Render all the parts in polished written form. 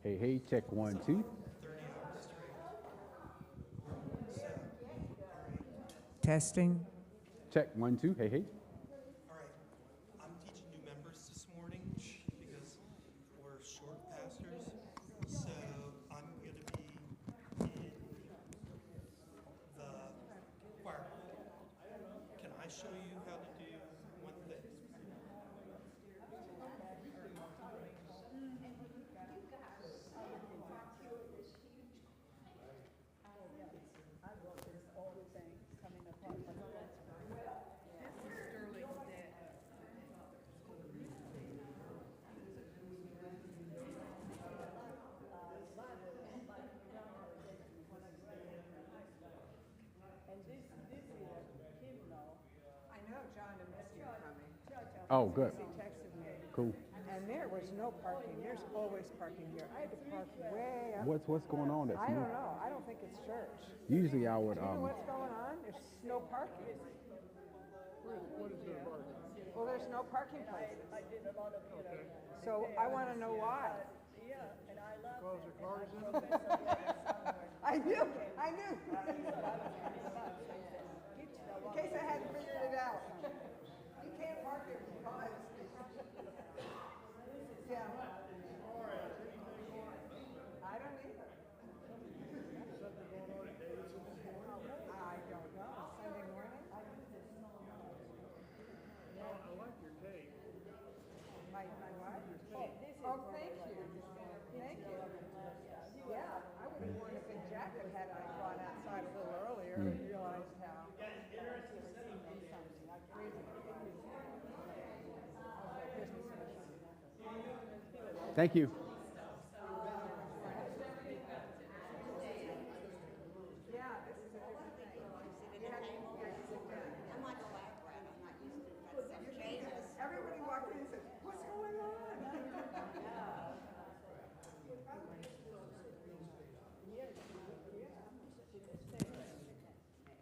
Hey, hey, check 1, 2. Testing. Check 1, 2. Hey, hey. All right, I'm teaching new members this morning because we're short pastors. So I'm going to be in the choir. Can I show you how to do one thing? I know John and Misty are coming. Oh, good. Misty texted me. Cool. And there was no parking. There's always parking here. I had to park way up. What's going on that's I new? don't know. I don't think it's church. Usually I would, Do you know what's going on? There's no parking. What is the parking? Well, there's no parking places. So I want to know why. Close the cars in? I knew. In case I hadn't figured it out. You can't park it because. Yeah. I don't either. Something going on at Davidson this morning? I don't know. Sunday morning? Well, I like your cake. My what? Oh, thank you. Thank you. Yeah, I would have worn a big jacket had I gone outside a little earlier and realized how crazy thank you. Yeah, this is a different thing. I'm like a lab rat. I'm not used to it. That's changes. Everybody walked in and said, what's going on?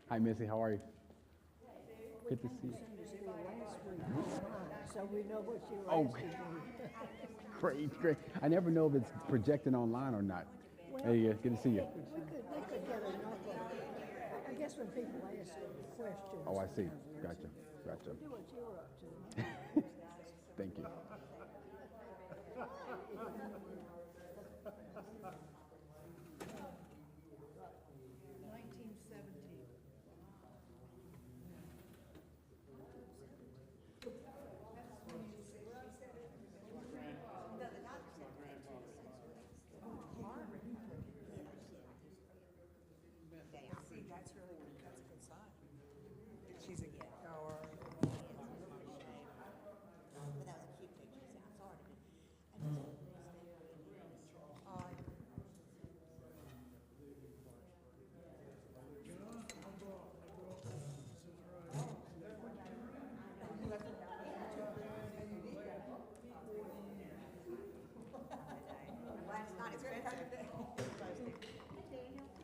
Hi, Missy. How are you? Good to see you. So we know what you Oh, asked to do. great. I never know if it's projecting online or not. Hey, good to see you. We could get enough of it. I guess when people ask questions. Oh, I see. Gotcha. Do what you were up to. Thank you. 1917. See, that's really good. That's a good sign. She's a goer. But that was a cute picture. See, I'm sorry. I just last night it's expensive.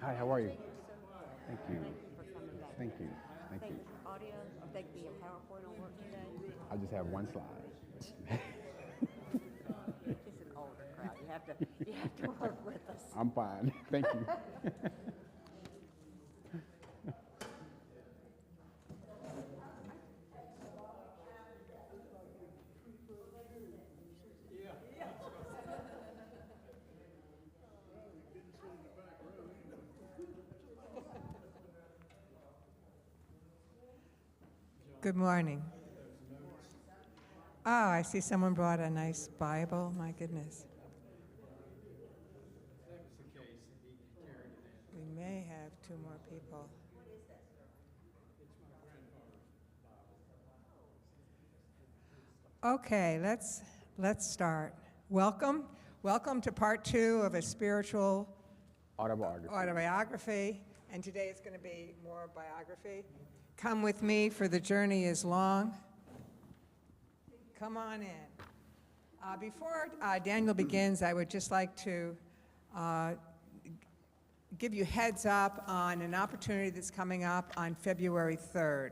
Hi, how are you? Thank you. For coming back. Thank you. Thank Think you. audio, I think the PowerPoint will work today. I just have one slide. It's an older crowd. You have to work with us. I'm fine. Thank you. Good morning. Oh, I see someone brought a nice Bible. My goodness. We may have two more people. Okay, let's start. Welcome to part 2 of a spiritual autobiography, and today it's going to be more biography. Come with me, for the journey is long. Come on in. Before Daniel begins, I would just like to give you heads up on an opportunity that's coming up on February 3rd.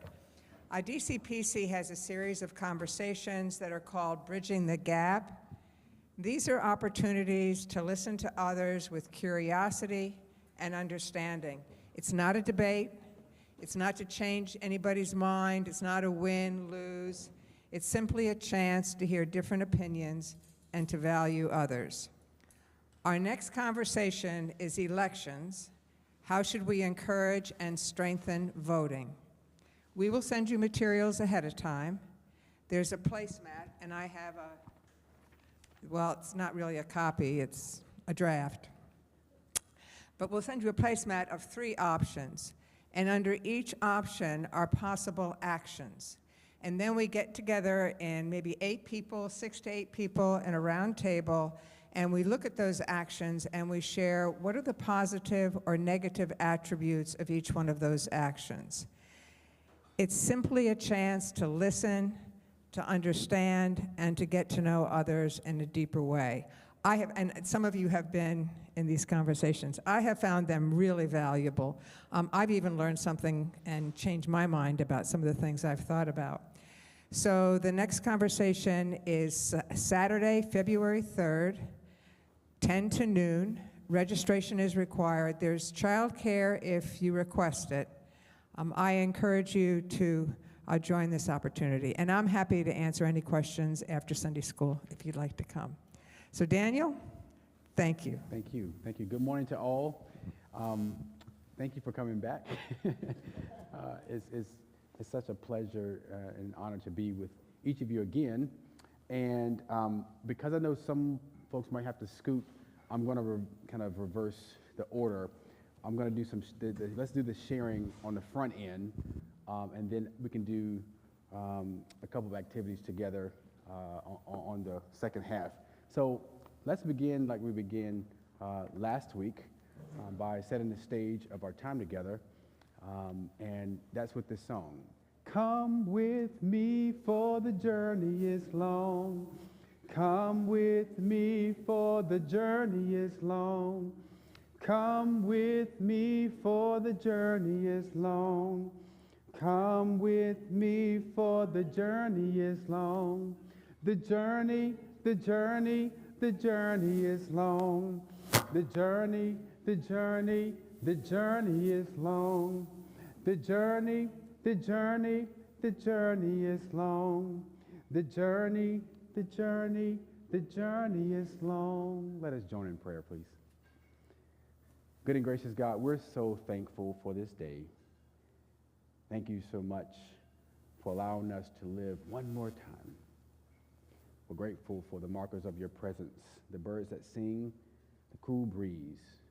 DCPC has a series of conversations that are called Bridging the Gap, These are opportunities to listen to others with curiosity and understanding. It's not a debate. It's not to change anybody's mind. It's not a win, lose. It's simply a chance to hear different opinions and to value others. Our next conversation is elections. How should we encourage and strengthen voting? We will send you materials ahead of time. There's a placemat, and I have well, it's not really a copy, it's a draft. But we'll send you a placemat of 3 options, and under each option are possible actions. And then we get together in maybe 8 people, 6 to 8 people in a round table, and we look at those actions and we share what are the positive or negative attributes of each one of those actions. It's simply a chance to listen, to understand, and to get to know others in a deeper way. And some of you have been in these conversations. I have found them really valuable. I've even learned something and changed my mind about some of the things I've thought about. So the next conversation is Saturday, February 3rd, 10 to noon. Registration is required. There's childcare if you request it. I encourage you to join this opportunity. And I'm happy to answer any questions after Sunday school if you'd like to come. So Daniel, thank you. Thank you. Thank you. Good morning to all. Thank you for coming back. It's such a pleasure and honor to be with each of you again. And because I know some folks might have to scoot, I'm going to kind of reverse the order. I'm going to do let's do the sharing on the front end, and then we can do a couple of activities together on the second half. So let's begin like we began last week by setting the stage of our time together, and that's with this song. Come with me, for the journey is long. Come with me, for the journey is long. Come with me, for the journey is long. Come with me, for the journey is long. The journey is long. The journey is long. The journey is long. The journey is long. Let us join in prayer, please. Good and gracious God, we're so thankful for this day. Thank you so much for allowing us to live one more time. We're grateful for the markers of your presence, the birds that sing, the cool breeze.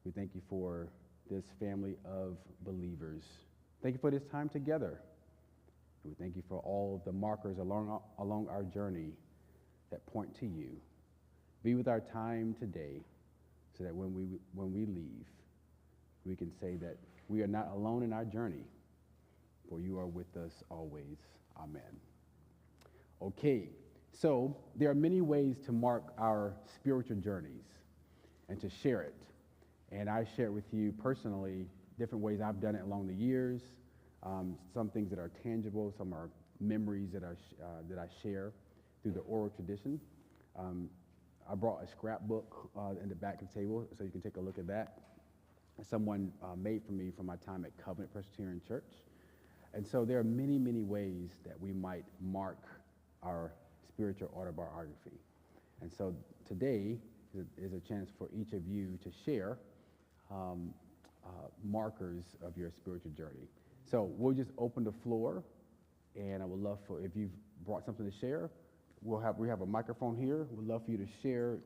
We thank you for this family of believers. Thank you for this time together. We thank you for all of the markers along our journey that point to you. Be with our time today so that when we leave, we can say that we are not alone in our journey, for you are with us always. Amen. Okay, so there are many ways to mark our spiritual journeys and to share it. And I share with you personally different ways I've done it along the years. Some things that are tangible, some are memories that I share through the oral tradition. I brought a scrapbook in the back of the table, so you can take a look at that. Someone made for me from my time at Covenant Presbyterian Church. And so there are many, many ways that we might mark our spiritual autobiography. And so today is a chance for each of you to share markers of your spiritual journey. So we'll just open the floor, and I would love for, if you've brought something to share, we have a microphone here. We'd love for you to share.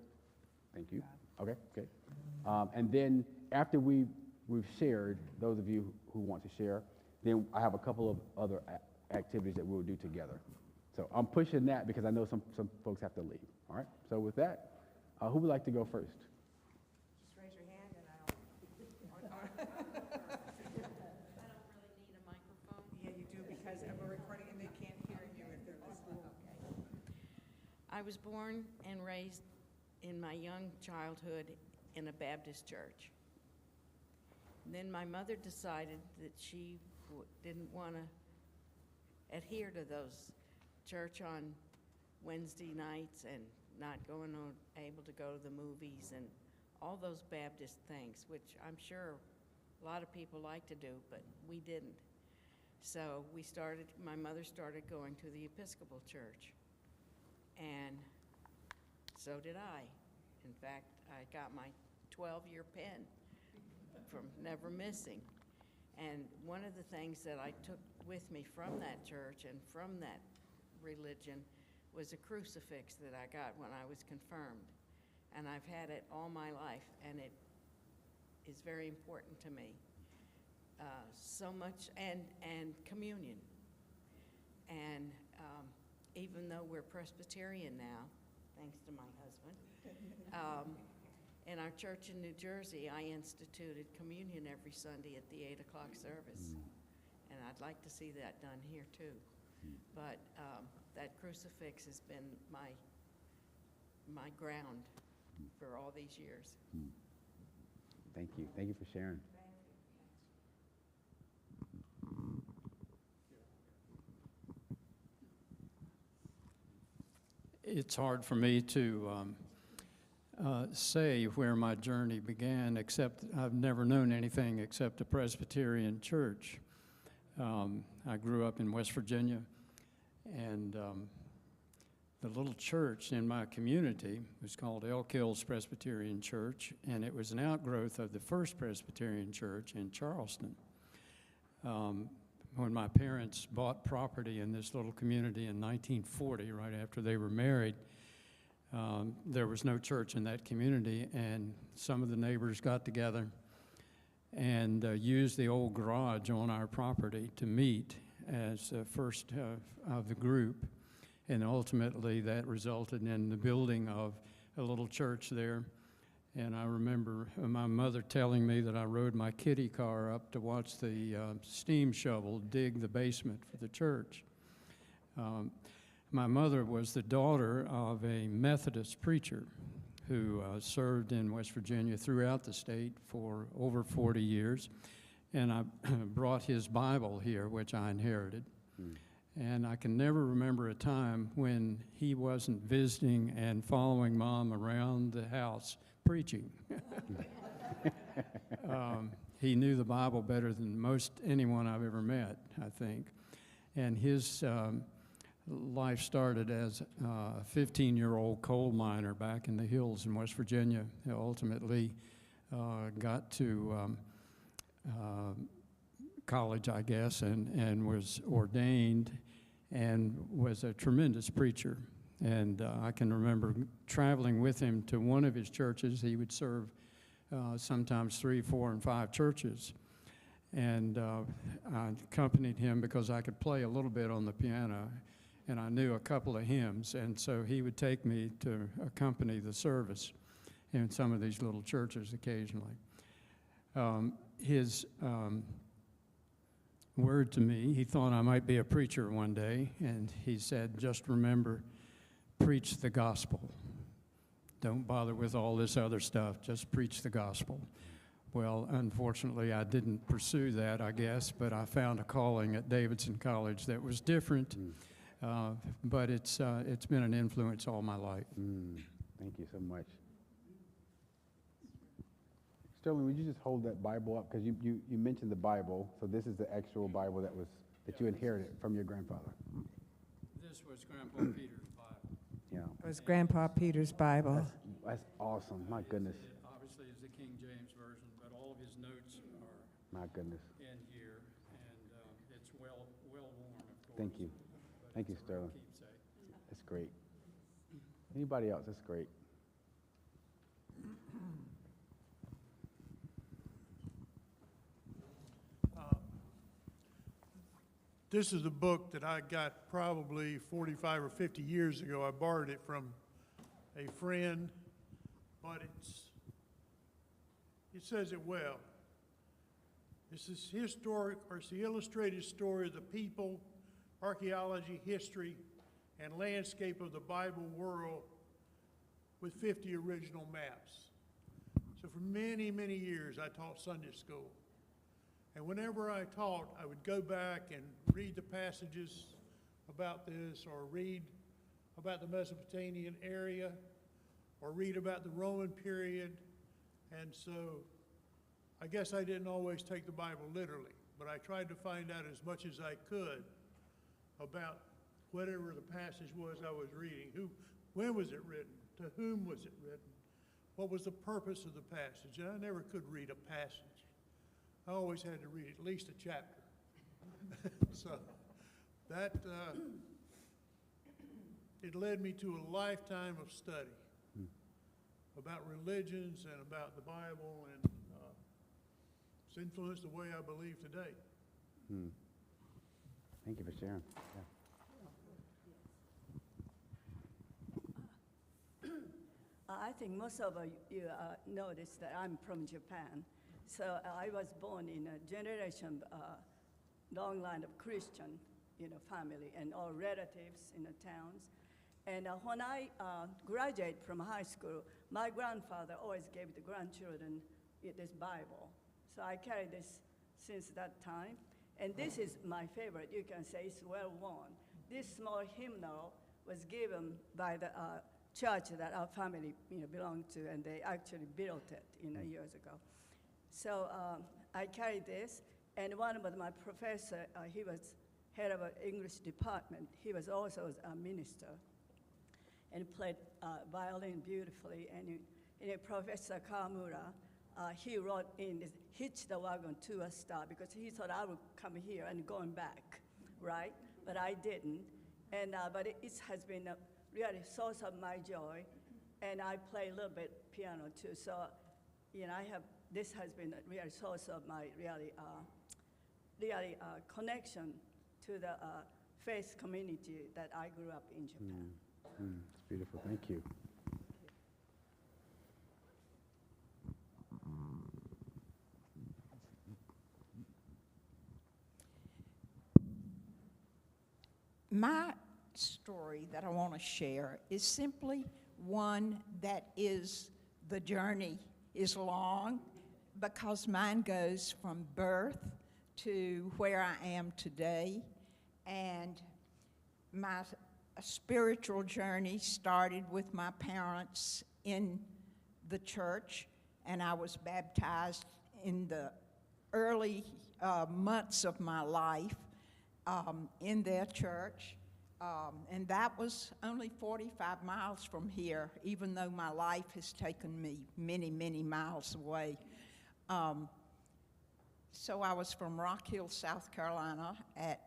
Thank you. Okay. And then after we've shared, those of you who want to share, then I have a couple of other activities that we'll do together. So I'm pushing that because I know some folks have to leave. All right. So with that, who would like to go first? Just raise your hand and I don't really need a microphone. Yeah, you do, because we're recording and they can't hear you if they're listening. Okay. I was born and raised in my young childhood in a Baptist church. And then my mother decided that she didn't want to adhere to those church on Wednesday nights and not able to go to the movies and all those Baptist things, which I'm sure a lot of people like to do, but we didn't. So my mother started going to the Episcopal Church, and so did I. In fact, I got my 12-year pen from never missing. And one of the things that I took with me from that church and from that religion was a crucifix that I got when I was confirmed. And I've had it all my life, and it is very important to me. So much, and communion. And even though we're Presbyterian now, thanks to my husband, in our church in New Jersey, I instituted communion every Sunday at the 8 o'clock service. And I'd like to see that done here too. But that crucifix has been my ground for all these years. Thank you. Thank you for sharing. It's hard for me to say where my journey began, except I've never known anything except a Presbyterian church. I grew up in West Virginia, and the little church in my community was called Elk Hills Presbyterian Church, and it was an outgrowth of the First Presbyterian Church in Charleston. When my parents bought property in this little community in 1940, right after they were married, there was no church in that community, and some of the neighbors got together and used the old garage on our property to meet as first of the group. And ultimately, that resulted in the building of a little church there. And I remember my mother telling me that I rode my kiddie car up to watch the steam shovel dig the basement for the church. My mother was the daughter of a Methodist preacher who served in West Virginia throughout the state for over 40 years. And I brought his Bible here, which I inherited. And I can never remember a time when he wasn't visiting and following Mom around the house preaching. He knew the Bible better than most anyone I've ever met, I think. And his life started as a 15-year-old coal miner back in the hills in West Virginia. He ultimately got to college, I guess, and was ordained and was a tremendous preacher. And I can remember traveling with him to one of his churches. He would serve sometimes 3, 4, and 5 churches. And I accompanied him because I could play a little bit on the piano, and I knew a couple of hymns. And so he would take me to accompany the service in some of these little churches occasionally. His word to me, he thought I might be a preacher one day, and he said, just remember, preach the gospel. Don't bother with all this other stuff, just preach the gospel. Well, unfortunately, I didn't pursue that, I guess, but I found a calling at Davidson College that was different, but it's been an influence all my life. Thank you so much. Sterling, would you just hold that Bible up? Because you mentioned the Bible, so this is the actual Bible that you inherited from your grandfather. This was Grandpa Peter's Bible. Yeah. It was Grandpa Peter's Bible. That's awesome. My goodness. It obviously is the King James Version, but all of his notes are My goodness. in here, and it's well worn, of course. Thank you. Thank you, It's a real Sterling. keepsake. That's great. Anybody else? That's great. This is a book that I got probably 45 or 50 years ago. I borrowed it from a friend, but it says it well. This is historic, or it's the illustrated story of the people, archaeology, history, and landscape of the Bible world with 50 original maps. So for many, many years, I taught Sunday school. And whenever I taught, I would go back and read the passages about this, or read about the Mesopotamian area or read about the Roman period. And so I guess I didn't always take the Bible literally, but I tried to find out as much as I could about whatever the passage was I was reading. When was it written? To whom was it written? What was the purpose of the passage? And I never could read a passage. I always had to read at least a chapter. So that, it led me to a lifetime of study about religions and about the Bible, and it's influenced the way I believe today. Thank you for sharing. Yeah. I think most of you noticed that I'm from Japan. So I was born in a generation, long line of Christian, family and all relatives in the towns. And when I graduated from high school, my grandfather always gave the grandchildren this Bible. So I carry this since that time. And this is my favorite. You can say it's well worn. This small hymnal was given by the church that our family belonged to, and they actually built it years ago. So I carry this, and one of my professor, he was head of an English department. He was also a minister and played violin beautifully. And Professor Kawamura, he wrote in this, "Hitch the wagon to a star," because he thought I would come here and going back, right? But I didn't. And but it has been a really source of my joy, and I play a little bit piano too. So, this has been a real source of my connection to the faith community that I grew up in Japan. It's beautiful. Thank you. My story that I want to share is simply one that is, the journey is long, because mine goes from birth to where I am today. And my spiritual journey started with my parents in the church, and I was baptized in the early months of my life in their church. And that was only 45 miles from here, even though my life has taken me many, many miles away. So I was from Rock Hill, South Carolina, at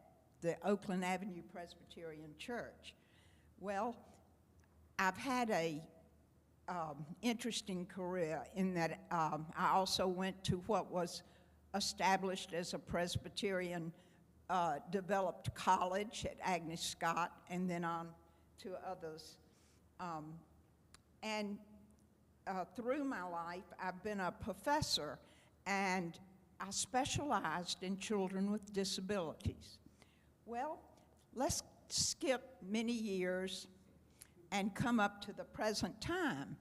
the Oakland Avenue Presbyterian Church. Well, I've had a interesting career in that I also went to what was established as a Presbyterian developed college at Agnes Scott, and then on to others. And through my life, I've been a professor, and I specialized in children with disabilities. Well, let's skip many years and come up to the present time.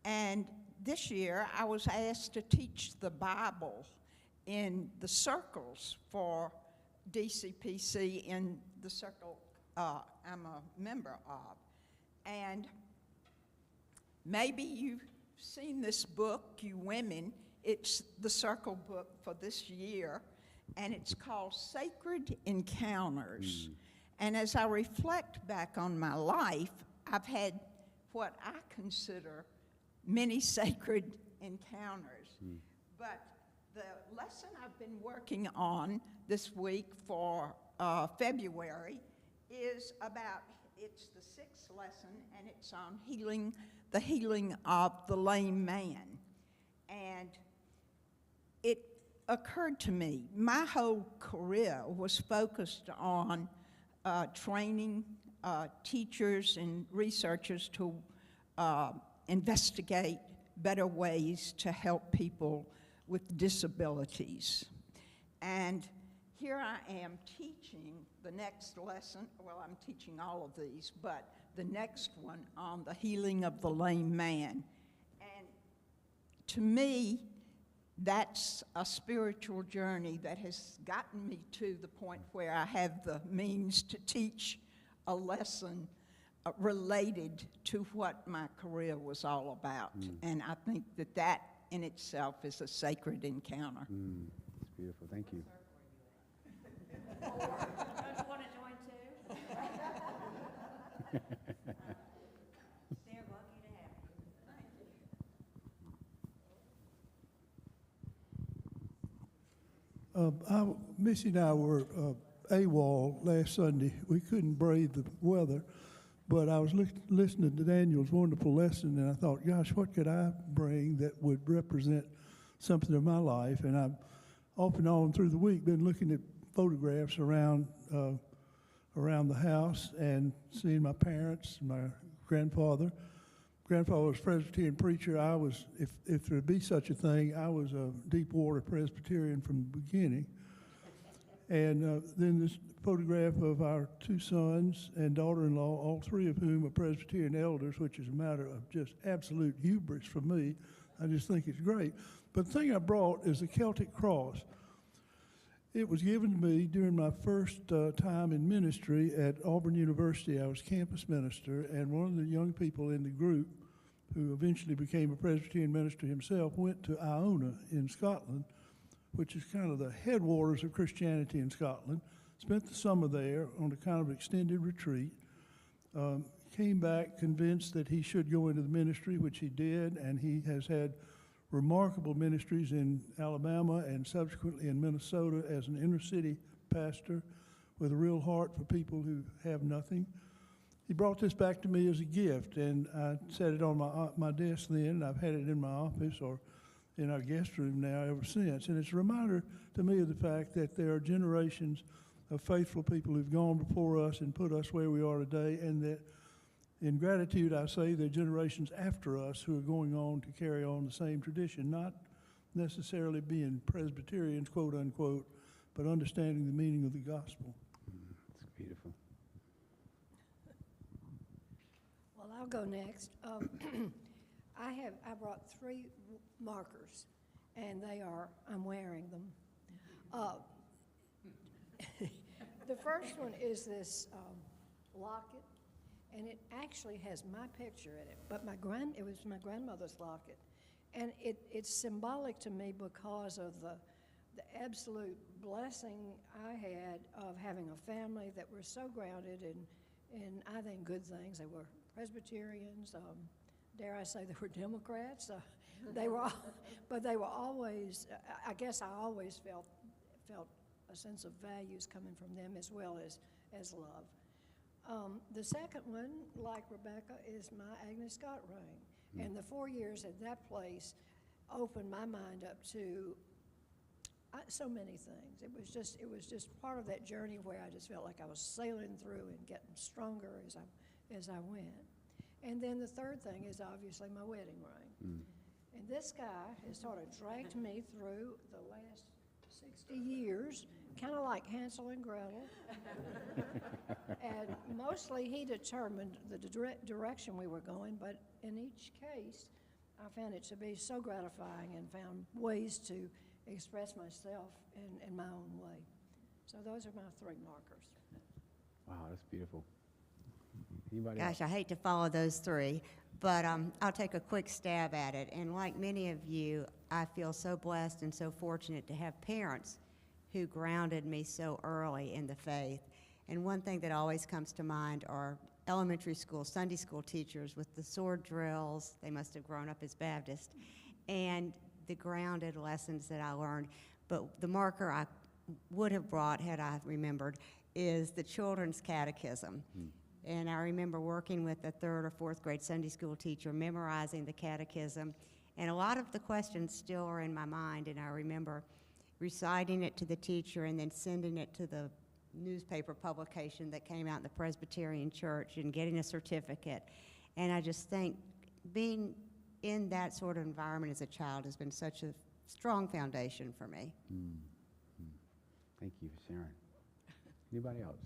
And this year, I was asked to teach the Bible in the circles for DCPC, in the circle I'm a member of. And maybe you've seen this book, you women. It's the circle book for this year, and it's called Sacred Encounters. And as I reflect back on my life, I've had what I consider many sacred encounters. But the lesson I've been working on this week for February is about, it's the 6th lesson, and it's on the healing of the lame man. And it occurred to me, my whole career was focused on training teachers and researchers to investigate better ways to help people with disabilities. And here I am teaching the next lesson. Well, I'm teaching all of these, but the next one on the healing of the lame man. And to me, that's a spiritual journey that has gotten me to the point where I have the means to teach a lesson related to what my career was all about. And I think that that in itself is a sacred encounter. It's beautiful. Thank you. Don't you want to join too? They're lucky to have you. Missy and I were AWOL last Sunday. We couldn't brave the weather, but I was listening to Daniel's wonderful lesson, and I thought, gosh, what could I bring that would represent something of my life? And I've off and on through the week been looking at photographs around the house and seeing my parents, my grandfather. Grandfather was a Presbyterian preacher. I was, if there be such a thing, I was a deep water Presbyterian from the beginning. And then this photograph of our two sons and daughter-in-law, all three of whom are Presbyterian elders, which is a matter of just absolute hubris for me. I just think it's great. But the thing I brought is the Celtic cross. It was given to me during my first time in ministry at Auburn University. I was campus minister, and one of the young people in the group, who eventually became a Presbyterian minister himself, went to Iona in Scotland, which is kind of the headwaters of Christianity in Scotland, spent the summer there on a kind of extended retreat, came back convinced that he should go into the ministry, which he did, and he has had remarkable ministries in Alabama and subsequently in Minnesota as an inner city pastor with a real heart for people who have nothing. He brought this back to me as a gift, and I set it on my desk then, and I've had it in my office or in our guest room now ever since. And it's a reminder to me of the fact that there are generations of faithful people who've gone before us and put us where we are today, and that in gratitude, I say there are generations after us who are going on to carry on the same tradition, not necessarily being Presbyterians, quote unquote, but understanding the meaning of the gospel. It's beautiful. Well, I'll go next. I brought 3 markers, and I'm wearing them. The first one is this locket, and it actually has my picture in it, but it was my grandmother's locket. And it's symbolic to me because of the absolute blessing I had of having a family that were so grounded in I think, good things. They were Presbyterians, dare I say they were Democrats. They were always, I guess I always felt a sense of values coming from them as well as love. The second one, like Rebecca, is my Agnes Scott ring. And the 4 years at that place opened my mind up to so many things. It was just part of that journey where I just felt like I was sailing through and getting stronger as I went. And then the third thing is obviously my wedding ring. And this guy has sort of dragged me through the last 60 years, kind of like Hansel and Gretel. And mostly he determined the direction we were going, but in each case, I found it to be so gratifying and found ways to express myself in my own way. So those are my 3 markers. Wow, that's beautiful. Anybody Gosh, else? I hate to follow those 3, but I'll take a quick stab at it. And like many of you, I feel so blessed and so fortunate to have parents who grounded me so early in the faith. And one thing that always comes to mind are elementary school, Sunday school teachers with the sword drills. They must have grown up as Baptist. And the grounded lessons that I learned. But the marker I would have brought, had I remembered, is the children's catechism. And I remember working with a 3rd or 4th grade Sunday school teacher, memorizing the catechism. And a lot of the questions still are in my mind, and I remember reciting it to the teacher and then sending it to the newspaper publication that came out in the Presbyterian Church and getting a certificate. And I just think being in that sort of environment as a child has been such a strong foundation for me. Thank you for sharing. Anybody else?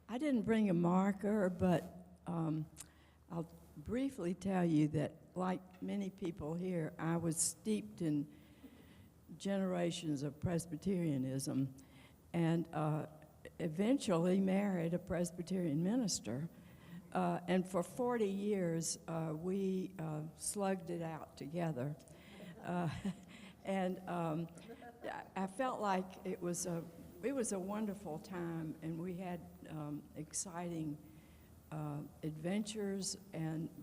I didn't bring a marker, but I'll briefly tell you that, like many people here, I was steeped in generations of Presbyterianism, and eventually married a Presbyterian minister. And for 40 years, we slugged it out together. And I felt like it was a wonderful time, and we had exciting adventures.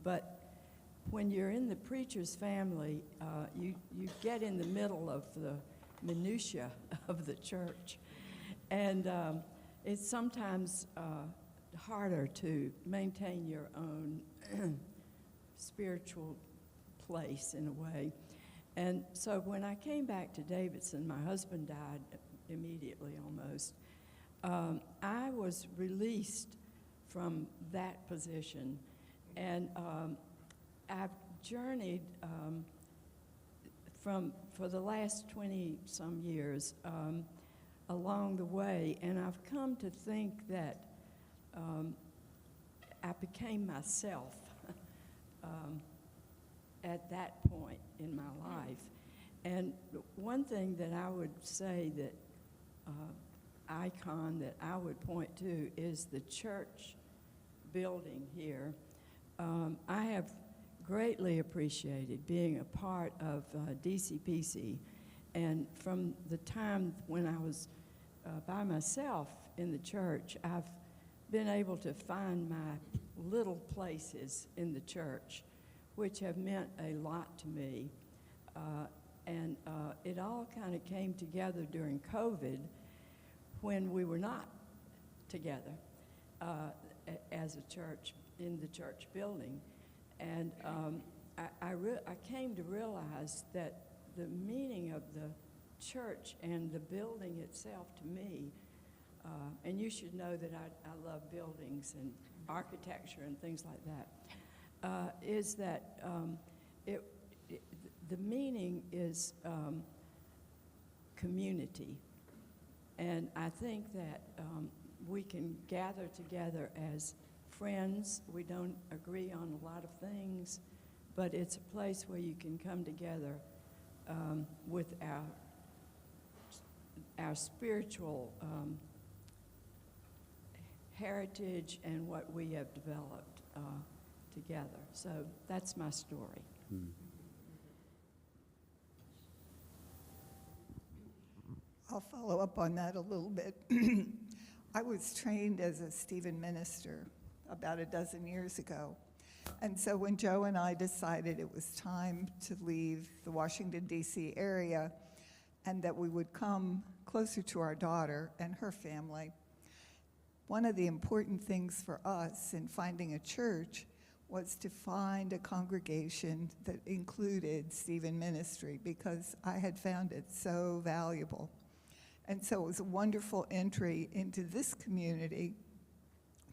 But when you're in the preacher's family, you get in the middle of the minutia of the church, and it's sometimes harder to maintain your own spiritual place in a way. And so when I came back to Davidson, my husband died immediately almost. I was released from that position, and I've journeyed for the last 20-some years along the way, and I've come to think that I became myself at that point in my life. And one thing that I would say that icon that I would point to is the church building here. I have greatly appreciated being a part of DCPC, and from the time when I was by myself in the church, I've been able to find my little places in the church, which have meant a lot to me. And it all kind of came together during COVID when we were not together as a church, in the church building. And I came to realize that the meaning of the church and the building itself to me, and you should know that I love buildings and architecture and things like that, is that the meaning is community. And I think that we can gather together as friends. We don't agree on a lot of things, but it's a place where you can come together with our spiritual heritage and what we have developed together. So that's my story. I'll follow up on that a little bit. I was trained as a Stephen minister about a dozen years ago. And so when Joe and I decided it was time to leave the Washington, D.C. area and that we would come closer to our daughter and her family, one of the important things for us in finding a church was to find a congregation that included Stephen ministry, because I had found it so valuable. And so it was a wonderful entry into this community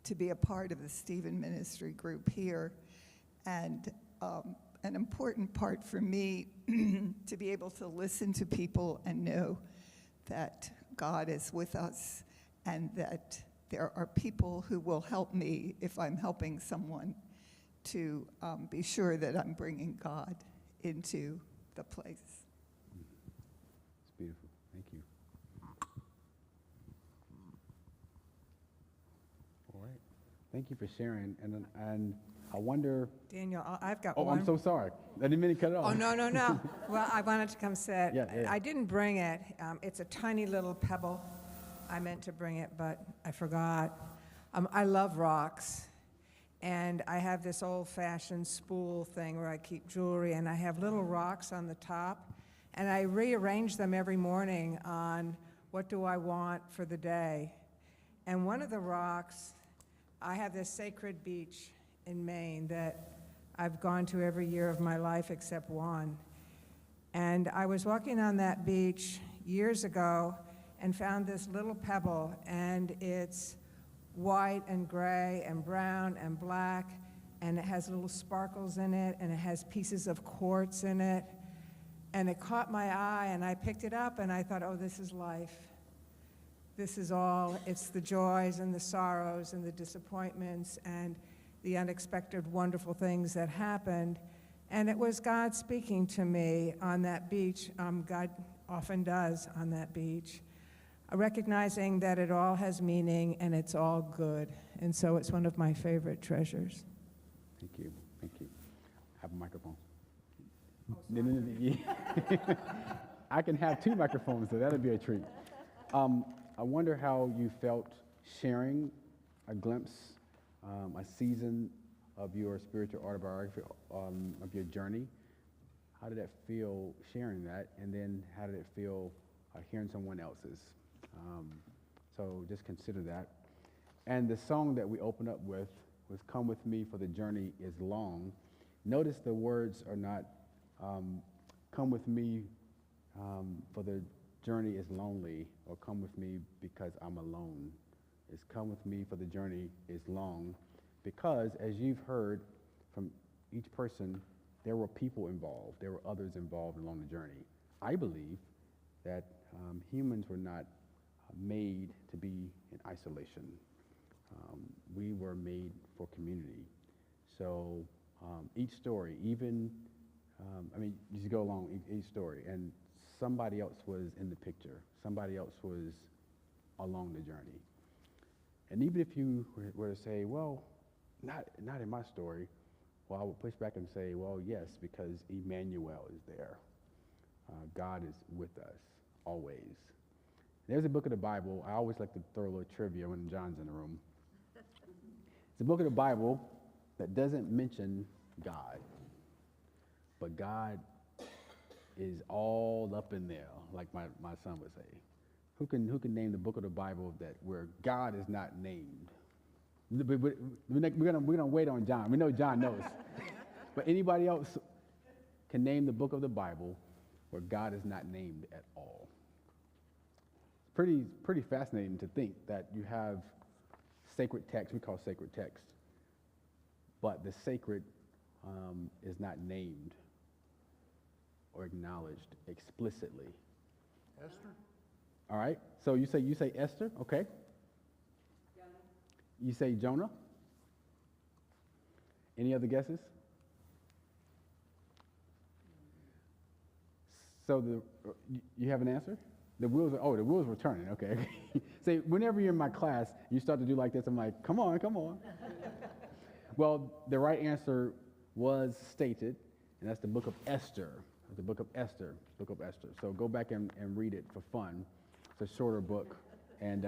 to be a part of the Stephen ministry group here. And an important part for me to be able to listen to people and know that God is with us and that there are people who will help me if I'm helping someone to be sure that I'm bringing God into the place. It's beautiful. Thank you. All right. Thank you for sharing. And I wonder. Daniel, I've got Oh, one. I'm so sorry. I didn't mean to cut it off. Oh, no. Well, I wanted to come sit. Yeah. I didn't bring it. It's a tiny little pebble. I meant to bring it, but I forgot. I love rocks. And I have this old-fashioned spool thing where I keep jewelry, and I have little rocks on the top. And I rearrange them every morning on what do I want for the day. And one of the rocks, I have this sacred beach in Maine that I've gone to every year of my life except one. And I was walking on that beach years ago and found this little pebble, and it's white and gray and brown and black, and it has little sparkles in it, and it has pieces of quartz in it. And it caught my eye, and I picked it up, and I thought, oh, this is life. This is all, it's the joys and the sorrows and the disappointments and the unexpected wonderful things that happened. And it was God speaking to me on that beach. God often does on that beach. recognizing that it all has meaning and it's all good. And so it's one of my favorite treasures. Thank you. Thank you. Have a microphone. Yeah. I can have 2 microphones, so that'll be a treat. I wonder how you felt sharing a glimpse, a season of your spiritual autobiography, of your journey. How did that feel sharing that? And then how did it feel hearing someone else's? So just consider that. And the song that we opened up with was Come With Me for the Journey is Long. Notice the words are not come with me for the journey is lonely, or come with me because I'm alone. It's come with me for the journey is long, because as you've heard from each person, there were people involved. There were others involved along the journey. I believe that humans were not made to be in isolation. We were made for community. So each story, even, you just go along each story, and somebody else was in the picture. Somebody else was along the journey. And even if you were to say, well, not in my story, well, I would push back and say, well, yes, because Emmanuel is there. God is with us, always. There's a book of the Bible. I always like to throw a little trivia when John's in the room. It's a book of the Bible that doesn't mention God, but God is all up in there, like my son would say. Who can name the book of the Bible where God is not named? We're gonna wait on John. We know John knows. But anybody else can name the book of the Bible where God is not named at all? Pretty fascinating to think that you have sacred text, we call sacred text, but the sacred is not named or acknowledged explicitly. Esther? All right, so you say Esther, okay. Jonah. You say Jonah. Any other guesses? So you have an answer? The wheels were turning, okay. Say, whenever you're in my class, you start to do like this, I'm like, come on. Well, the right answer was stated, and that's the book of Esther. The book of Esther. So go back and read it for fun. It's a shorter book, and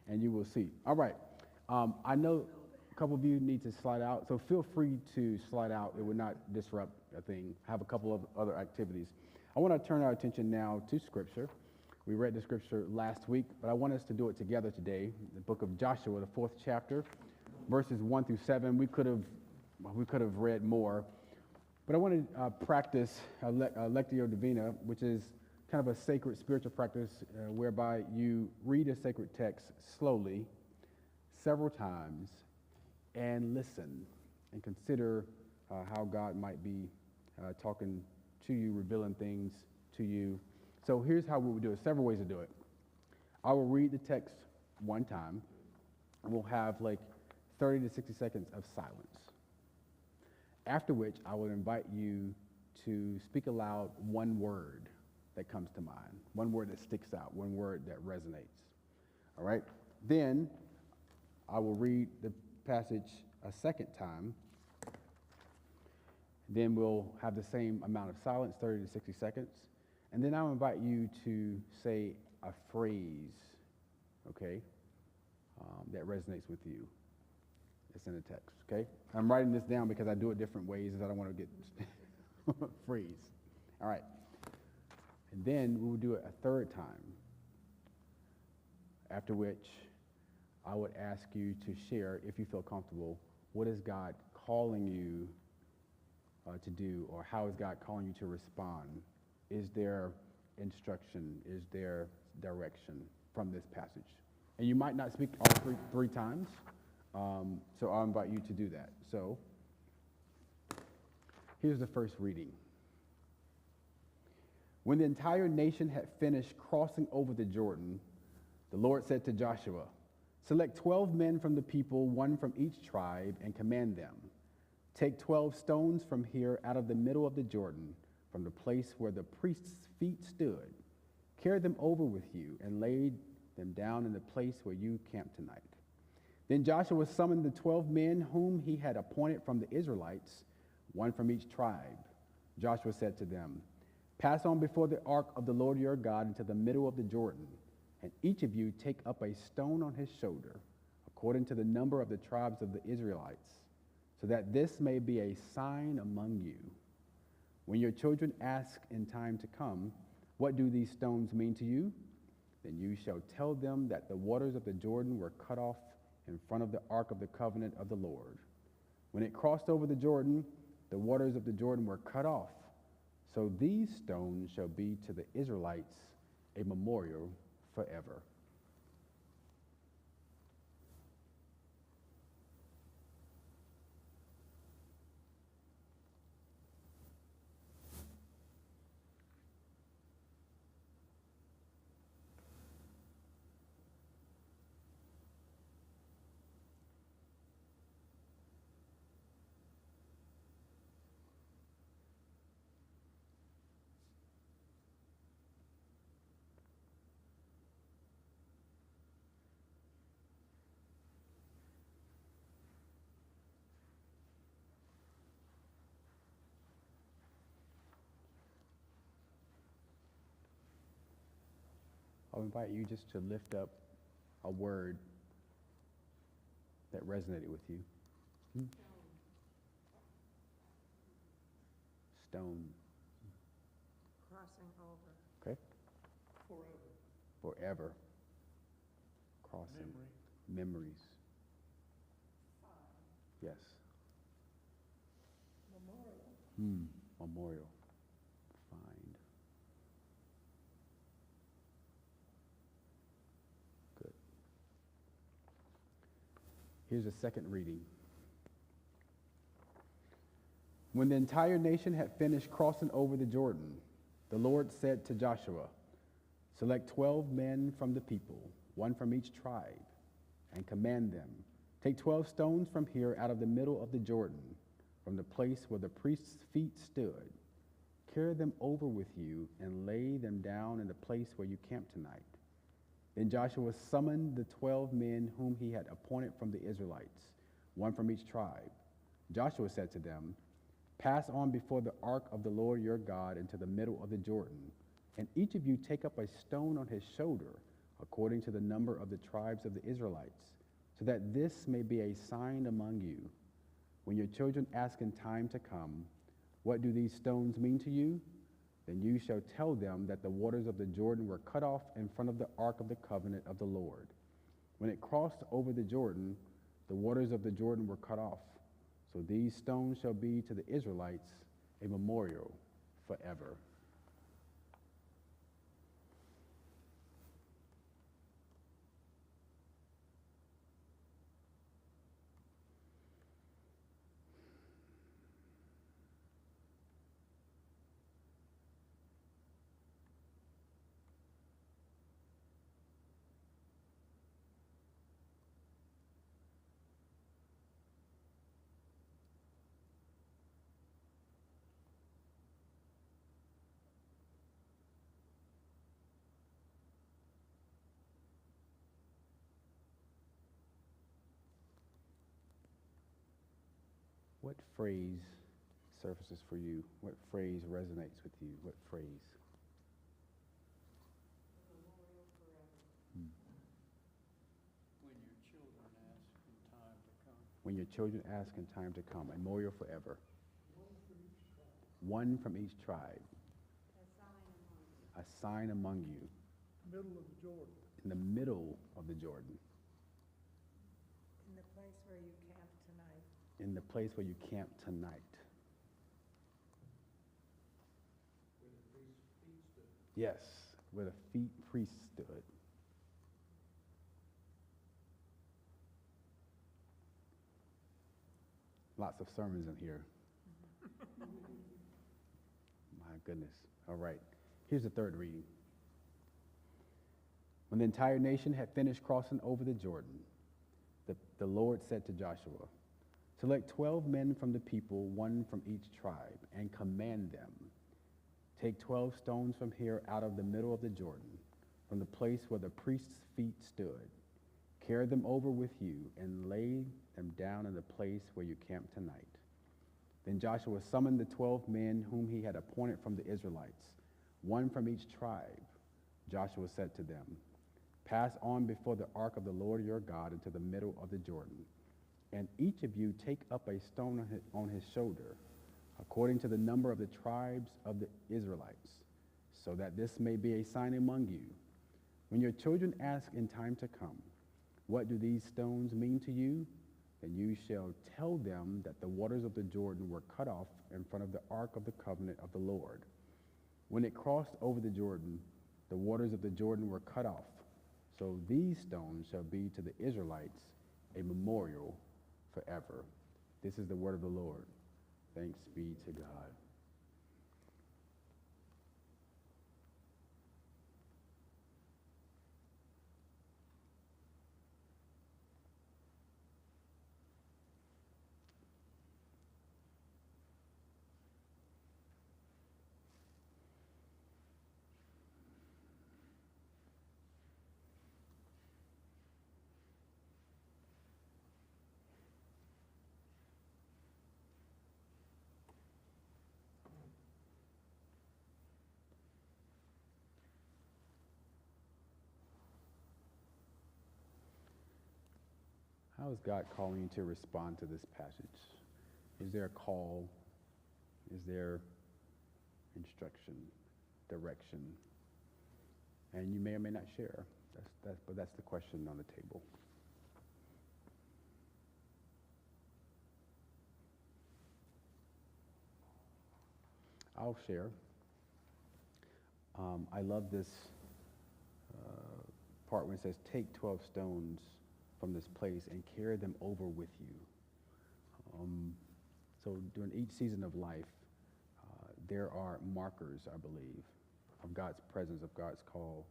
and you will see. All right. I know a couple of you need to slide out, so feel free to slide out. It would not disrupt a thing. I have a couple of other activities. I want to turn our attention now to Scripture. We read the Scripture last week, but I want us to do it together today. The book of Joshua, the 4th chapter, verses 1 through 7. We could have read more, but I want to practice Lectio Divina, which is kind of a sacred spiritual practice whereby you read a sacred text slowly, several times, and listen and consider how God might be talking to you, revealing things to you. So here's how we would do it. Several ways to do it. I will read the text one time, and we'll have like 30 to 60 seconds of silence. After which, I will invite you to speak aloud one word that comes to mind, one word that sticks out, one word that resonates. All right? Then I will read the passage a second time. Then we'll have the same amount of silence, 30 to 60 seconds. And then I'll invite you to say a phrase, okay, that resonates with you. It's in the text, okay? I'm writing this down because I do it different ways and I don't want to get phrase. All right. And then we will do it a third time, after which I would ask you to share, if you feel comfortable, what is God calling you to do, or how is God calling you to respond? Is there instruction? Is there direction from this passage? And you might not speak all three times, so I'll invite you to do that. So here's the first reading. When the entire nation had finished crossing over the Jordan, the Lord said to Joshua, "Select 12 men from the people, one from each tribe, and command them. Take 12 stones from here out of the middle of the Jordan, from the place where the priest's feet stood. Carry them over with you and lay them down in the place where you camp tonight. Then Joshua summoned the 12 men whom he had appointed from the Israelites, one from each tribe. Joshua said to them, "Pass on before the ark of the Lord your God into the middle of the Jordan, and each of you take up a stone on his shoulder, according to the number of the tribes of the Israelites, so that this may be a sign among you. When your children ask in time to come, 'What do these stones mean to you?' then you shall tell them that the waters of the Jordan were cut off in front of the ark of the covenant of the Lord. When it crossed over the Jordan, the waters of the Jordan were cut off. So these stones shall be to the Israelites a memorial forever." I'll invite you just to lift up a word that resonated with you. Stone. Crossing over. Okay? Forever. Forever. Crossing. Memories. Yes. Memorial. Memorial. Find. Good. Here's a second reading. When the entire nation had finished crossing over the Jordan, the Lord said to Joshua, "Select 12 men from the people, one from each tribe, and command them. Take 12 stones from here out of the middle of the Jordan, from the place where the priest's feet stood. Carry them over with you and lay them down in the place where you camp tonight." Then Joshua summoned the 12 men whom he had appointed from the Israelites, one from each tribe. Joshua said to them, "Pass on before the ark of the Lord your God into the middle of the Jordan, and each of you take up a stone on his shoulder, according to the number of the tribes of the Israelites, so that this may be a sign among you. When your children ask in time to come, 'What do these stones mean to you?' then you shall tell them that the waters of the Jordan were cut off in front of the ark of the covenant of the Lord. When it crossed over the Jordan, the waters of the Jordan were cut off. So these stones shall be to the Israelites a memorial forever." What phrase surfaces for you? What phrase resonates with you? What phrase? Memorial forever. When your children ask in time to come. When your children ask in time to come, a memorial forever. One from each tribe. A sign among you. Middle of the Jordan. In the middle of the Jordan. In the place where you camp tonight. In the place where you camp tonight. Where the priest's feet stood. Yes, where the priest stood. Lots of sermons in here. My goodness. All right. Here's the third reading. When the entire nation had finished crossing over the Jordan, the Lord said to Joshua, "Select 12 men from the people, one from each tribe, and command them. Take 12 stones from here out of the middle of the Jordan, from the place where the priest's feet stood. Carry them over with you and lay them down in the place where you camp tonight. Then Joshua summoned the 12 men whom he had appointed from the Israelites, one from each tribe. Joshua said to them, pass on before the ark of the Lord your God into the middle of the Jordan, and each of you take up a stone on his shoulder, according to the number of the tribes of the Israelites, so that this may be a sign among you. When your children ask in time to come, what do these stones mean to you? Then you shall tell them that the waters of the Jordan were cut off in front of the ark of the covenant of the Lord. When it crossed over the Jordan, the waters of the Jordan were cut off. So these stones shall be to the Israelites a memorial forever. This is the word of the Lord. Thanks be to God. How is God calling you to respond to this passage? Is there a call? Is there instruction, direction? And you may or may not share. But that's the question on the table. I'll share. I love this part when it says, take 12 stones from this place and carry them over with you. So during each season of life, there are markers, I believe, of God's presence, of God's call,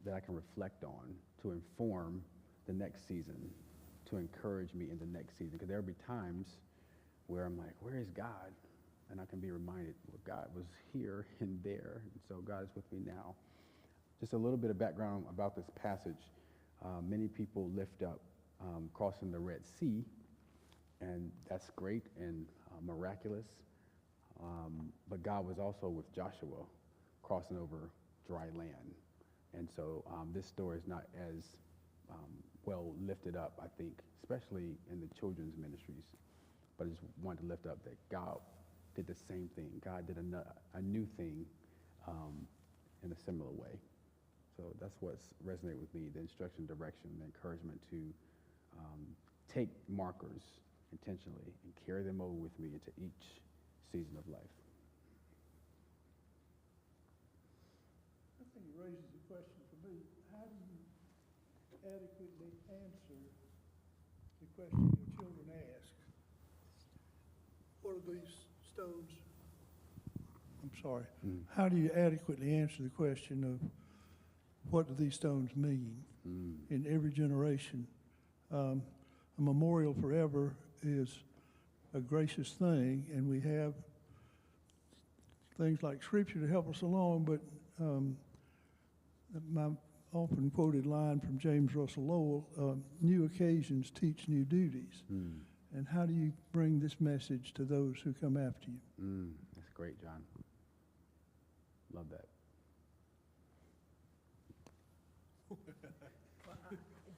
that I can reflect on to inform the next season, to encourage me in the next season. Because there will be times where I'm like, where is God? And I can be reminded, well, God was here and there, and so God is with me now. Just a little bit of background about this passage. Many people lift up crossing the Red Sea, and that's great and miraculous. But God was also with Joshua crossing over dry land. And so this story is not as well lifted up, I think, especially in the children's ministries. But I just wanted to lift up that God did the same thing. God did a new thing in a similar way. So that's what's resonated with me, the instruction, direction, the encouragement to take markers intentionally and carry them over with me into each season of life. I think it raises a question for me. How do you adequately answer the question your children ask? What are these stones? I'm sorry. How do you adequately answer the question of what do these stones mean in every generation? A memorial forever is a gracious thing, and we have things like Scripture to help us along, but my often quoted line from James Russell Lowell, new occasions teach new duties. And how do you bring this message to those who come after you? That's great, John. Love that.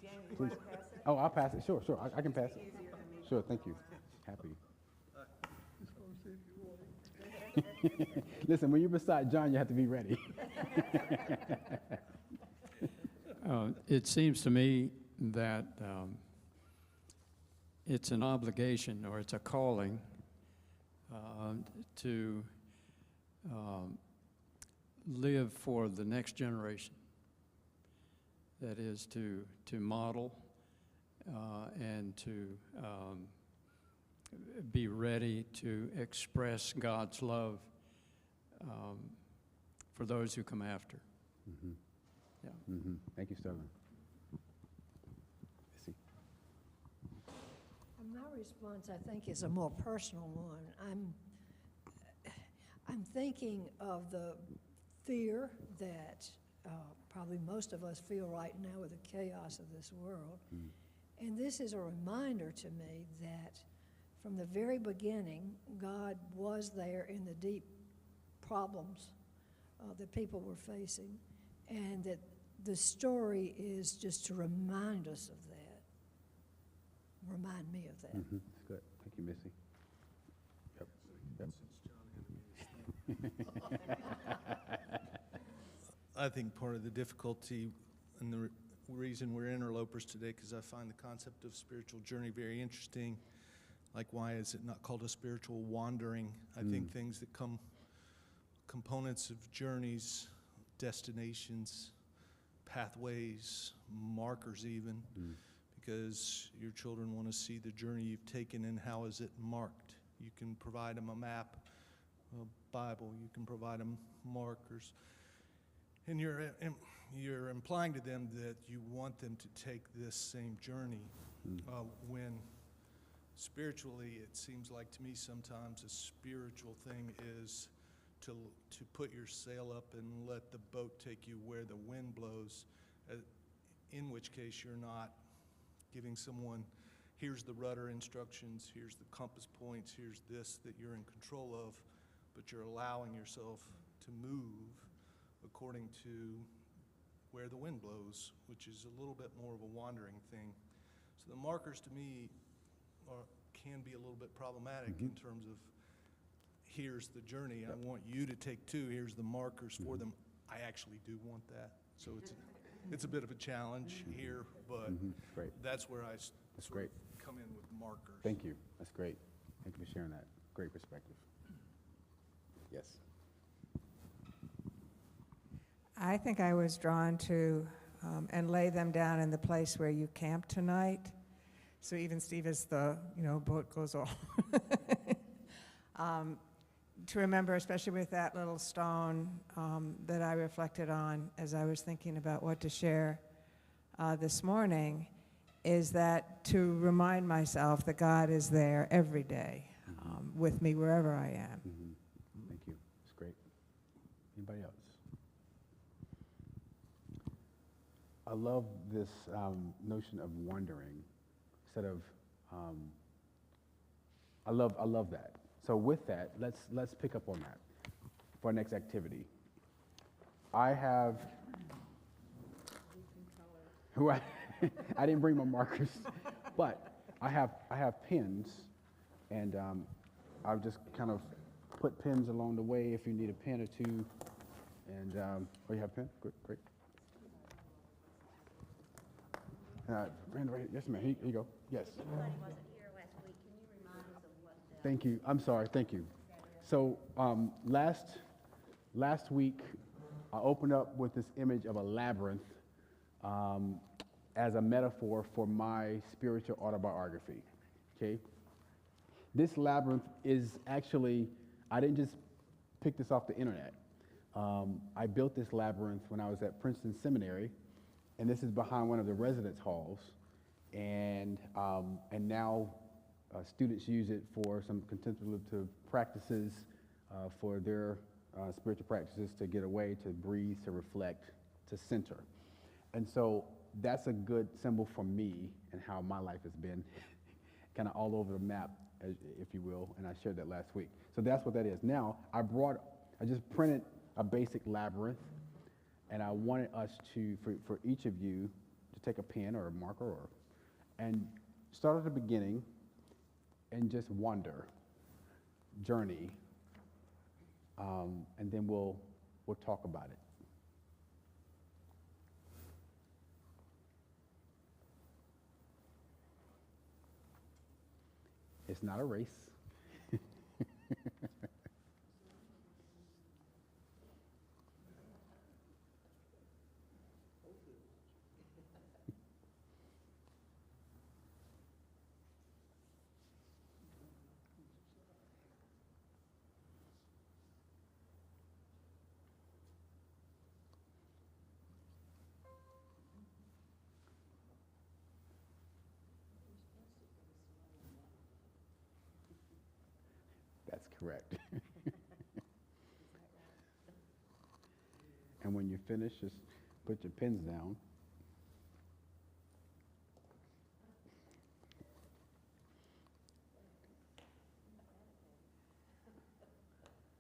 Daniel, you want to pass it? Oh, I'll pass it. Sure. I can pass it. Sure, thank you. Happy. Listen, when you're beside John, you have to be ready. It seems to me that it's an obligation or it's a calling to live for the next generation. That is to model and to be ready to express God's love for those who come after. Yeah. Thank you, Sterling. My response, I think, is a more personal one. I'm thinking of the fear that probably most of us feel right now with the chaos of this world. And this is a reminder to me that from the very beginning, God was there in the deep problems that people were facing, and that the story is just to remind us of that, remind me of that. That's good. Thank you, Missy. I think part of the difficulty and the reason we're interlopers today, because I find the concept of spiritual journey very interesting. Like, why is it not called a spiritual wandering? I think things that components of journeys, destinations, pathways, markers even, because your children want to see the journey you've taken and how is it marked. You can provide them a map, a Bible, you can provide them markers. And you're implying to them that you want them to take this same journey when spiritually it seems like to me sometimes a spiritual thing is to put your sail up and let the boat take you where the wind blows, in which case you're not giving someone, here's the rudder instructions, here's the compass points, here's this that you're in control of, but you're allowing yourself to move according to where the wind blows, which is a little bit more of a wandering thing. So the markers to me can be a little bit problematic in terms of, here's the journey, I want you to take two, here's the markers for them. I actually do want that. So it's a bit of a challenge here, but Great. that's where I That's great. come in with markers. Thank you. That's great. Thank you for sharing that. Great perspective. Yes. I think I was drawn to and lay them down in the place where you camped tonight. So even Steve, as the boat goes off, to remember, especially with that little stone that I reflected on as I was thinking about what to share this morning, is that to remind myself that God is there every day with me wherever I am. Thank you. That's great. Anybody else? I love this notion of wandering instead of. I love that. So with that, let's pick up on that for our next activity. I have. I didn't bring my markers, but I have pens, and I've just kind of put pens along the way if you need a pen or two. And you have a pen? Good, great. Brandon, right here. Yes, ma'am. Here you go. Yes. Everybody wasn't here last week. Can you remind us of what Thank you. I'm sorry. Thank you. So last week, I opened up with this image of a labyrinth as a metaphor for my spiritual autobiography. Okay. This labyrinth is actually, I didn't just pick this off the internet. I built this labyrinth when I was at Princeton Seminary, and this is behind one of the residence halls, and now students use it for some contemplative practices, for their spiritual practices, to get away, to breathe, to reflect, to center. And so that's a good symbol for me and how my life has been kind of all over the map, if you will, and I shared that last week. So that's what that is. Now, I just printed a basic labyrinth, and I wanted us to, for each of you, to take a pen or a marker and start at the beginning and just wander, journey, and then we'll talk about it. It's not a race. That's correct. And when you finish, just put your pens down.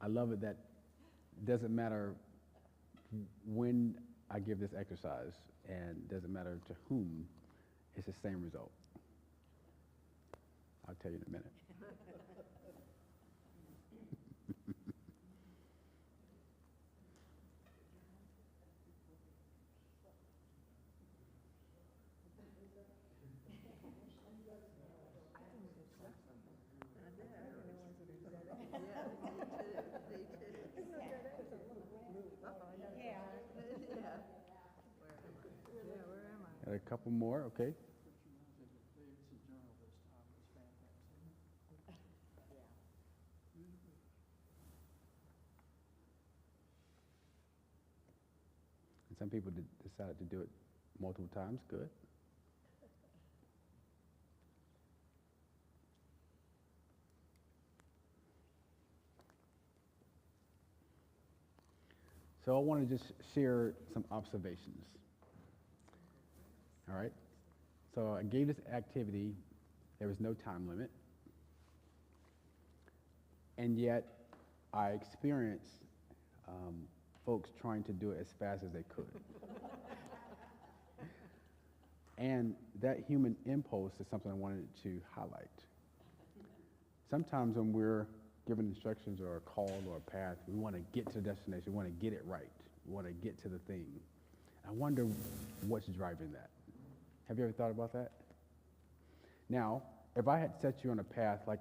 I love it that it doesn't matter when I give this exercise, and it doesn't matter to whom, it's the same result. I'll tell you in a minute. Got a couple more, okay. And some people decided to do it multiple times. Good. So I want to just share some observations. All right? So I gave this activity, there was no time limit, and yet I experienced folks trying to do it as fast as they could. And that human impulse is something I wanted to highlight. Sometimes when we're given instructions or a call or a path, we want to get to the destination, we want to get it right, we want to get to the thing. I wonder what's driving that. Have you ever thought about that? Now, if I had set you on a path like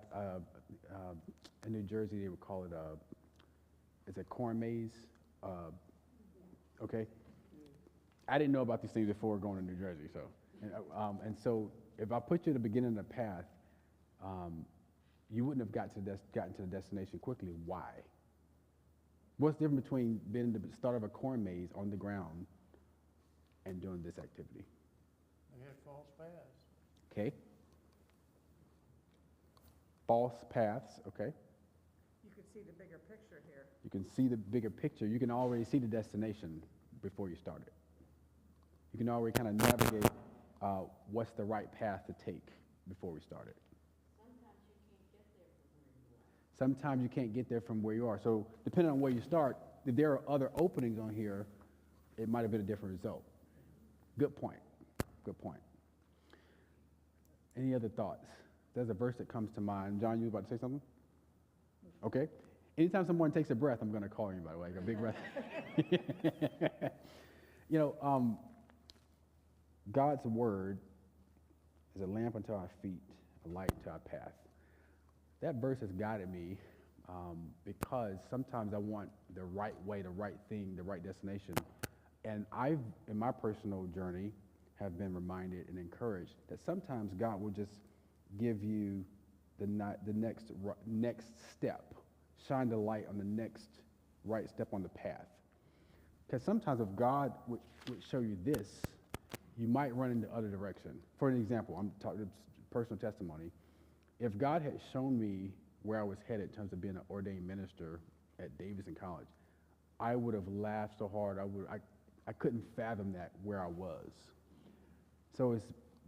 in New Jersey, they would call it it's a corn maze. Okay, I didn't know about these things before going to New Jersey, so and so if I put you at the beginning of the path, you wouldn't have gotten to the destination quickly. Why? What's the difference between being at the start of a corn maze on the ground and doing this activity? They had false paths. Okay. False paths, okay. You could see the bigger picture here. You can see the bigger picture. You can already see the destination before you start it. You can already kind of navigate what's the right path to take before we start it. Sometimes you can't get there from where you are. So depending on where you start, if there are other openings on here, it might have been a different result. Good point. Good point. Any other thoughts? There's a verse that comes to mind. John, you about to say something? Okay. Anytime someone takes a breath, I'm going to call you, by the way, a big breath. You know, God's word is a lamp unto our feet, a light to our path. That verse has guided me because sometimes I want the right way, the right thing, the right destination. And I've, in my personal journey, have been reminded and encouraged that sometimes God will just give you the next step, shine the light on the next right step on the path. Because sometimes if God would show you this, you might run in the other direction. For an example, I'm talking personal testimony. If God had shown me where I was headed in terms of being an ordained minister at Davidson College, I would have laughed so hard, I couldn't fathom that where I was. So it's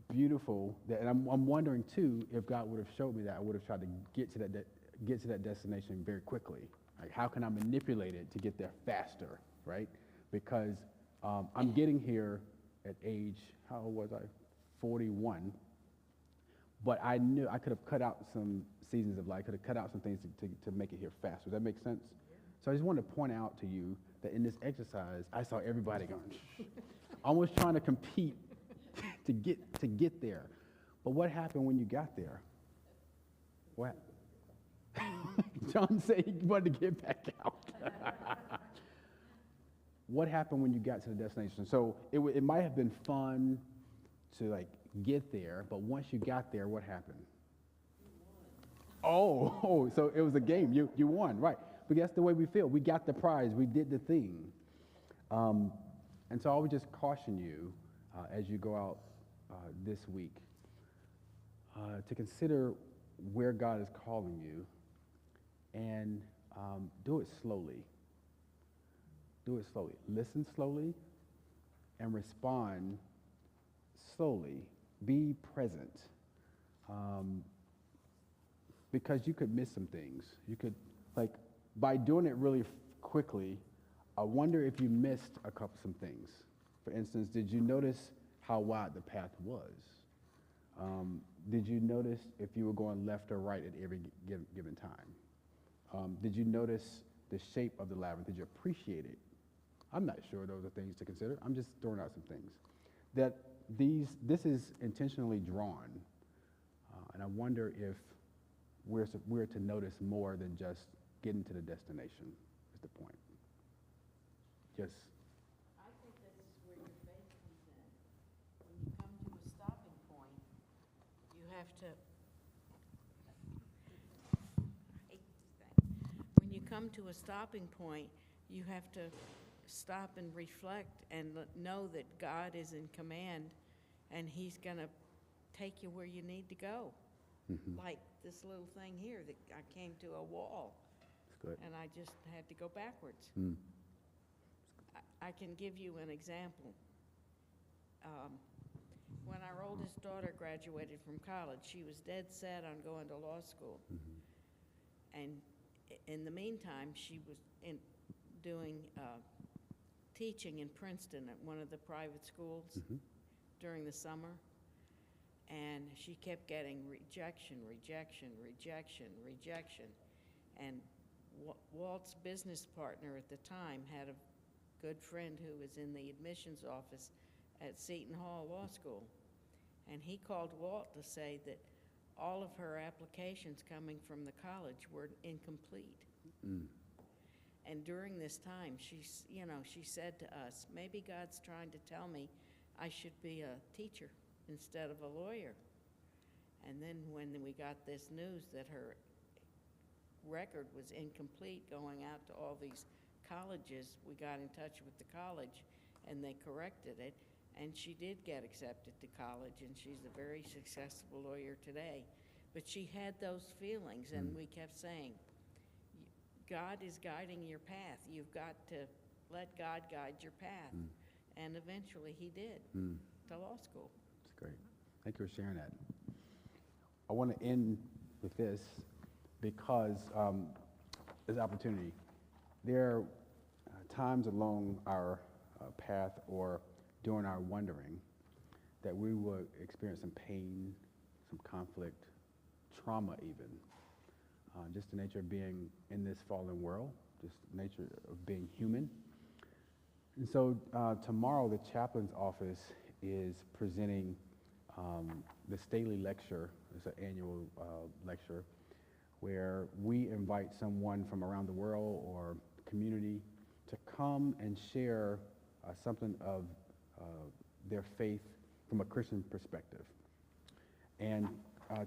beautiful that, and I'm wondering too, if God would have showed me that, I would have tried to get to that destination very quickly. Like, how can I manipulate it to get there faster, right? Because I'm getting here at age, how old was I? 41. But I knew I could have cut out some seasons of life, could have cut out some things to make it here faster. Does that make sense? Yeah. So I just wanted to point out to you that in this exercise, I saw everybody going, almost trying to compete to get there. But what happened when you got there? What? John said he wanted to get back out. What happened when you got to the destination? So it might have been fun to like get there, but once you got there, what happened? Oh, so it was a game. You won, right? But that's the way we feel. We got the prize. We did the thing. And so I would just caution you as you go out this week to consider where God is calling you and do it slowly. Do it slowly. Listen slowly and respond slowly. Be present. Because you could miss some things. You could, like, by doing it really quickly, I wonder if you missed some things. For instance, did you notice how wide the path was? Did you notice if you were going left or right at every given time? Did you notice the shape of the labyrinth? Did you appreciate it? I'm not sure those are things to consider. I'm just throwing out some things. That this is intentionally drawn, and I wonder if we're to notice more than just getting to the destination, is the point. Just. I think this is where your faith comes in. When you come to a stopping point, you have to, when you come to a stopping point, you have to stop and reflect and know that God is in command and He's going to take you where you need to go. Mm-hmm. Like this little thing here that I came to a wall. That's good. And I just had to go backwards. Mm. I can give you an example. When our oldest daughter graduated from college, she was dead set on going to law school. Mm-hmm. And in the meantime, she was doing teaching in Princeton at one of the private schools Mm-hmm. during the summer. And she kept getting rejection. And Walt's business partner at the time had a good friend who was in the admissions office at Seton Hall Law School. And he called Walt to say that all of her applications coming from the college were incomplete. Mm. And during this time, she said to us, maybe God's trying to tell me I should be a teacher instead of a lawyer. And then when we got this news that her record was incomplete going out to all these colleges, we got in touch with the college and they corrected it, and she did get accepted to college, and she's a very successful lawyer today. But she had those feelings, and we kept saying, God is guiding your path. You've got to let God guide your path. And eventually he did to law school. That's great. Thank you for sharing that. I want to end with this because this opportunity. There are times along our path or during our wandering that we will experience some pain, some conflict, trauma even. Just the nature of being in this fallen world, just the nature of being human. And so tomorrow the chaplain's office is presenting the Staley Lecture. It's an annual lecture where we invite someone from around the world or community to come and share something of their faith from a Christian perspective. And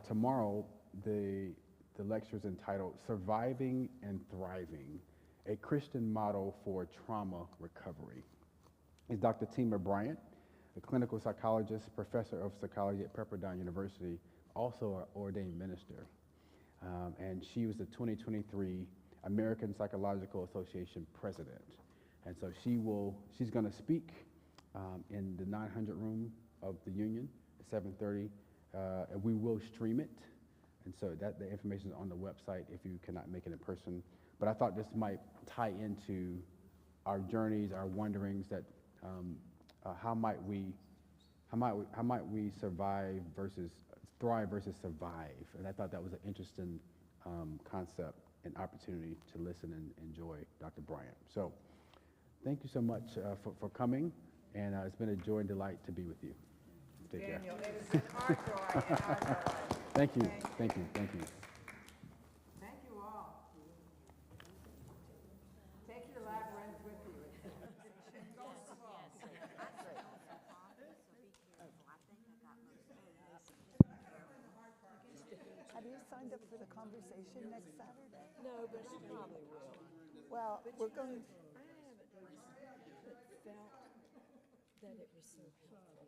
tomorrow the lecture is entitled Surviving and Thriving, a Christian Model for Trauma Recovery. It's Dr. Tima Bryant, a clinical psychologist, professor of psychology at Pepperdine University, also an ordained minister. And she was the 2023 American Psychological Association president. And so she's going to speak in the 900 room of the Union at 7:30, and we will stream it. And so the information is on the website if you cannot make it in person. But I thought this might tie into our journeys, our wanderings, that how might we survive versus thrive versus survive. And I thought that was an interesting concept and opportunity to listen and enjoy Dr. Bryant. So thank you so much for coming, and it's been a joy and delight to be with you. Take care. Daniel, it has been our joy and our delight. Thank you, thank you, thank you. Thank you all. Take your labyrinth with you. Have you signed up for the conversation next Saturday? No, but I probably will. Well, we're going, I haven't felt that it was so helpful.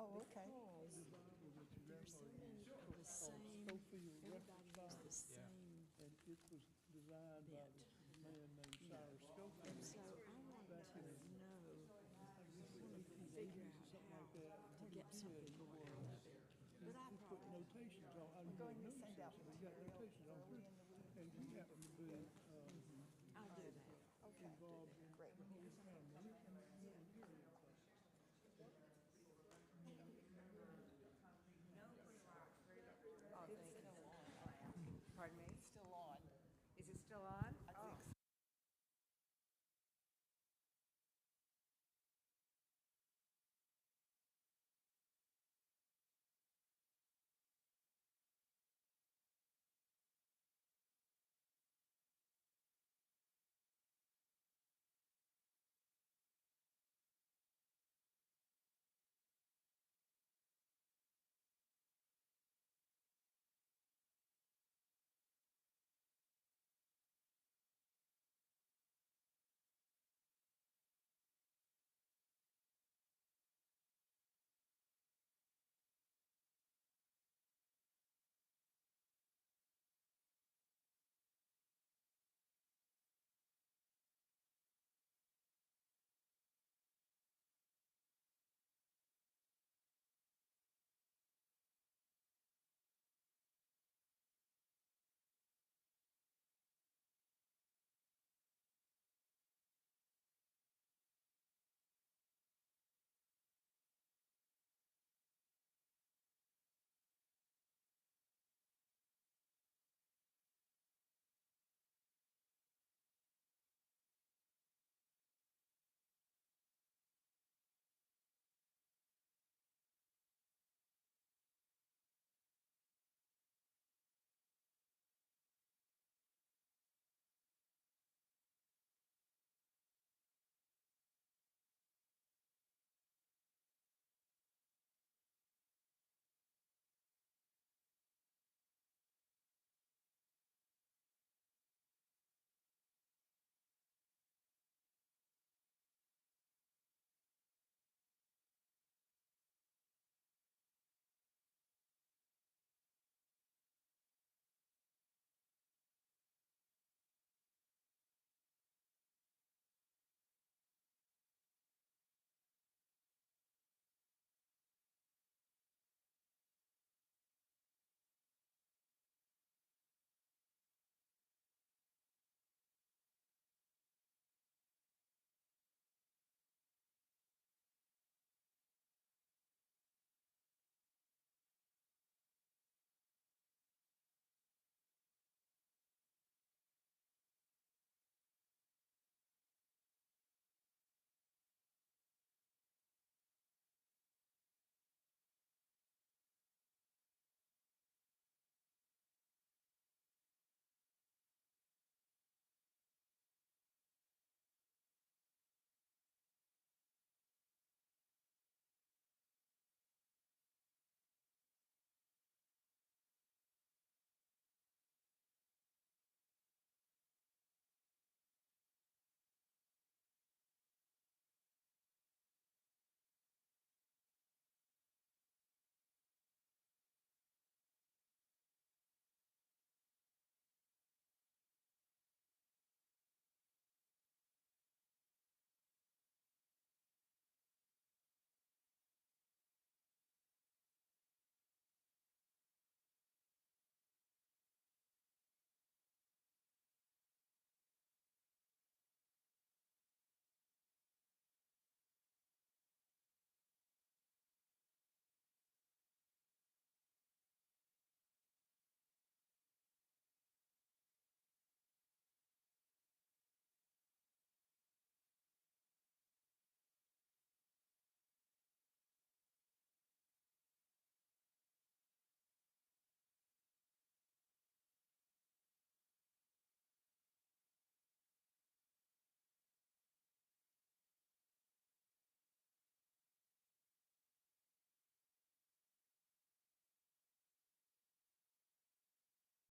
oh, okay. Because there's so many people the same, everybody has the same And it was designed by bit. a man named Cyrus Schofield. And so I wanted to know, figure out how to get something more out of it. But I We put probably notations on, I We're going to noticed send this, out and we got material notations on early it. in the week. And just happened to be